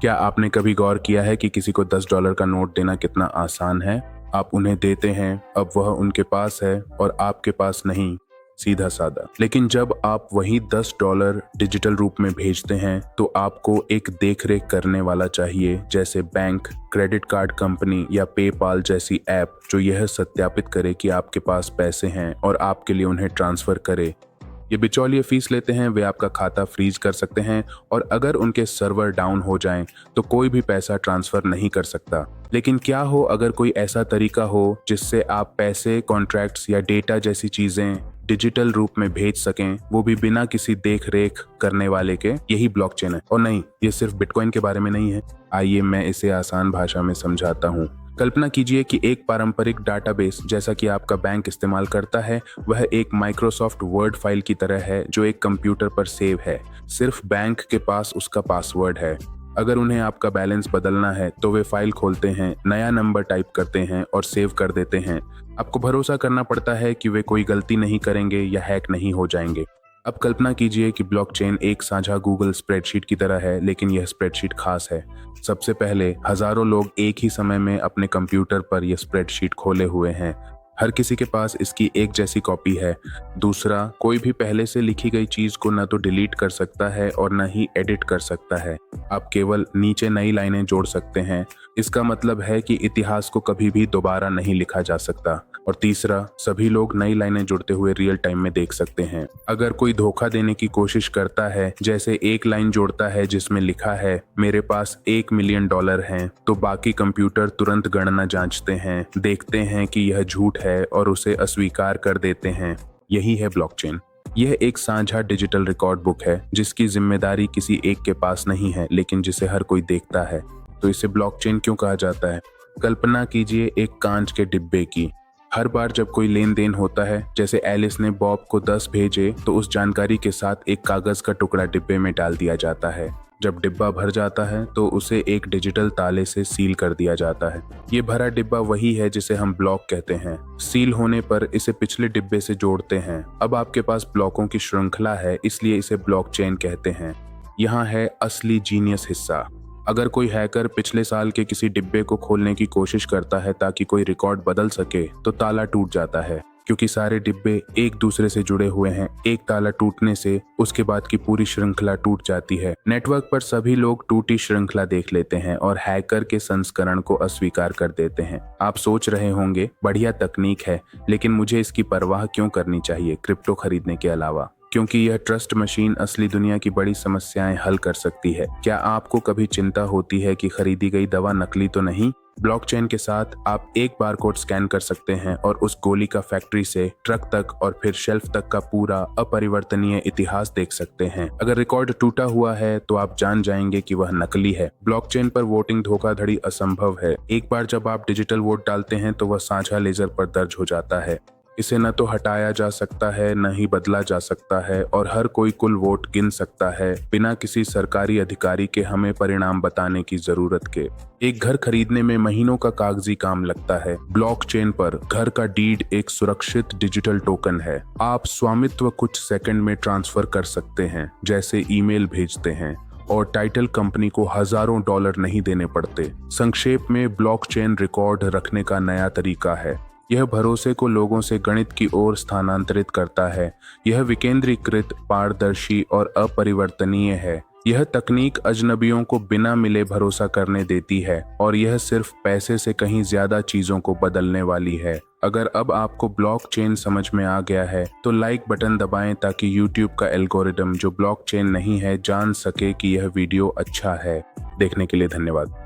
क्या आपने कभी गौर किया है कि किसी को $10 का नोट देना कितना आसान है? आप उन्हें देते हैं, अब वह उनके पास है और आपके पास नहीं। सीधा सादा। लेकिन जब आप वही $10 डिजिटल रूप में भेजते हैं तो आपको एक देखरेख करने वाला चाहिए, जैसे बैंक, क्रेडिट कार्ड कंपनी या पेपाल जैसी ऐप, जो यह सत्यापित करे कि आपके पास पैसे हैं और आपके लिए उन्हें ट्रांसफर करे। ये बिचौलिए फीस लेते हैं, वे आपका खाता फ्रीज कर सकते हैं और अगर उनके सर्वर डाउन हो जाएं तो कोई भी पैसा ट्रांसफर नहीं कर सकता। लेकिन क्या हो अगर कोई ऐसा तरीका हो जिससे आप पैसे, कॉन्ट्रैक्ट्स या डेटा जैसी चीजें डिजिटल रूप में भेज सकें, वो भी बिना किसी देख रेख करने वाले के? यही ब्लॉकचेन है। और नहीं, ये सिर्फ बिटकॉइन के बारे में नहीं है। आइए मैं इसे आसान भाषा में समझाता हूँ। कल्पना कीजिए कि एक पारंपरिक डाटाबेस जैसा कि आपका बैंक इस्तेमाल करता है, वह एक माइक्रोसॉफ्ट वर्ड फाइल की तरह है जो एक कंप्यूटर पर सेव है। सिर्फ बैंक के पास उसका पासवर्ड है। अगर उन्हें आपका बैलेंस बदलना है तो वे फाइल खोलते हैं, नया नंबर टाइप करते हैं और सेव कर देते हैं। आपको भरोसा करना पड़ता है कि वे कोई गलती नहीं करेंगे या हैक नहीं हो जाएंगे। अब कल्पना कीजिए कि ब्लॉकचेन एक साझा गूगल स्प्रेडशीट की तरह है, लेकिन यह स्प्रेडशीट खास है। सबसे पहले हजारों लोग एक ही समय में अपने कंप्यूटर पर यह स्प्रेडशीट खोले हुए हैं। हर किसी के पास इसकी एक जैसी कॉपी है। दूसरा, कोई भी पहले से लिखी गई चीज को न तो डिलीट कर सकता है और न ही एडिट कर सकता है। आप केवल नीचे नई लाइनें जोड़ सकते हैं। इसका मतलब है कि इतिहास को कभी भी दोबारा नहीं लिखा जा सकता। और तीसरा, सभी लोग नई लाइनें जुड़ते हुए रियल टाइम में देख सकते हैं। अगर कोई धोखा देने की कोशिश करता है, जैसे एक लाइन जोड़ता है जिसमें लिखा है मेरे पास $1 मिलियन हैं, तो बाकी कंप्यूटर तुरंत गणना जांचते हैं, देखते हैं कि यह झूठ है और उसे अस्वीकार कर देते हैं। यही है ब्लॉकचेन। यह एक साझा डिजिटल रिकॉर्ड बुक है जिसकी जिम्मेदारी किसी एक के पास नहीं है, लेकिन जिसे हर कोई देखता है। तो इसे ब्लॉकचेन क्यों कहा जाता है? कल्पना कीजिए एक कांच के डिब्बे की। हर बार जब कोई लेन देन होता है, जैसे एलिस ने बॉब को 10 भेजे, तो उस जानकारी के साथ एक कागज का टुकड़ा डिब्बे में डाल दिया जाता है। जब डिब्बा भर जाता है तो उसे एक डिजिटल ताले से सील कर दिया जाता है। ये भरा डिब्बा वही है जिसे हम ब्लॉक कहते हैं। सील होने पर इसे पिछले डिब्बे से जोड़ते हैं। अब आपके पास ब्लॉकों की श्रृंखला है, इसलिए इसे ब्लॉकचेन कहते हैं। यहाँ है असली जीनियस हिस्सा। अगर कोई हैकर पिछले साल के किसी डिब्बे को खोलने की कोशिश करता है ताकि कोई रिकॉर्ड बदल सके, तो ताला टूट जाता है। क्योंकि सारे डिब्बे एक दूसरे से जुड़े हुए हैं, एक ताला टूटने से उसके बाद की पूरी श्रृंखला टूट जाती है। नेटवर्क पर सभी लोग टूटी श्रृंखला देख लेते हैं और हैकर के संस्करण को अस्वीकार कर देते हैं। आप सोच रहे होंगे, बढ़िया तकनीक है, लेकिन मुझे इसकी परवाह क्यों करनी चाहिए क्रिप्टो खरीदने के अलावा? क्योंकि यह ट्रस्ट मशीन असली दुनिया की बड़ी समस्याएं हल कर सकती है। क्या आपको कभी चिंता होती है कि खरीदी गई दवा नकली तो नहीं? ब्लॉकचेन के साथ आप एक बारकोड स्कैन कर सकते हैं और उस गोली का फैक्ट्री से ट्रक तक और फिर शेल्फ तक का पूरा अपरिवर्तनीय इतिहास देख सकते हैं। अगर रिकॉर्ड टूटा हुआ है तो आप जान जाएंगे कि वह नकली है। ब्लॉकचेन पर वोटिंग धोखाधड़ी असंभव है। एक बार जब आप डिजिटल वोट डालते हैं तो वह साझा लेजर पर दर्ज हो जाता है। इसे न तो हटाया जा सकता है, न ही बदला जा सकता है और हर कोई कुल वोट गिन सकता है बिना किसी सरकारी अधिकारी के हमें परिणाम बताने की जरूरत के। एक घर खरीदने में महीनों का कागजी काम लगता है। ब्लॉकचेन पर घर का डीड एक सुरक्षित डिजिटल टोकन है। आप स्वामित्व कुछ सेकंड में ट्रांसफर कर सकते हैं, जैसे ईमेल भेजते हैं, और टाइटल कंपनी को हजारों डॉलर नहीं देने पड़ते। संक्षेप में, ब्लॉकचेन रिकॉर्ड रखने का नया तरीका है। यह भरोसे को लोगों से गणित की ओर स्थानांतरित करता है। यह विकेंद्रीकृत, पारदर्शी और अपरिवर्तनीय है। यह तकनीक अजनबियों को बिना मिले भरोसा करने देती है और यह सिर्फ पैसे से कहीं ज्यादा चीजों को बदलने वाली है। अगर अब आपको ब्लॉकचेन समझ में आ गया है तो लाइक बटन दबाएं ताकि यूट्यूब का एल्गोरिदम, जो ब्लॉकचेन नहीं है, जान सके कि यह वीडियो अच्छा है। देखने के लिए धन्यवाद।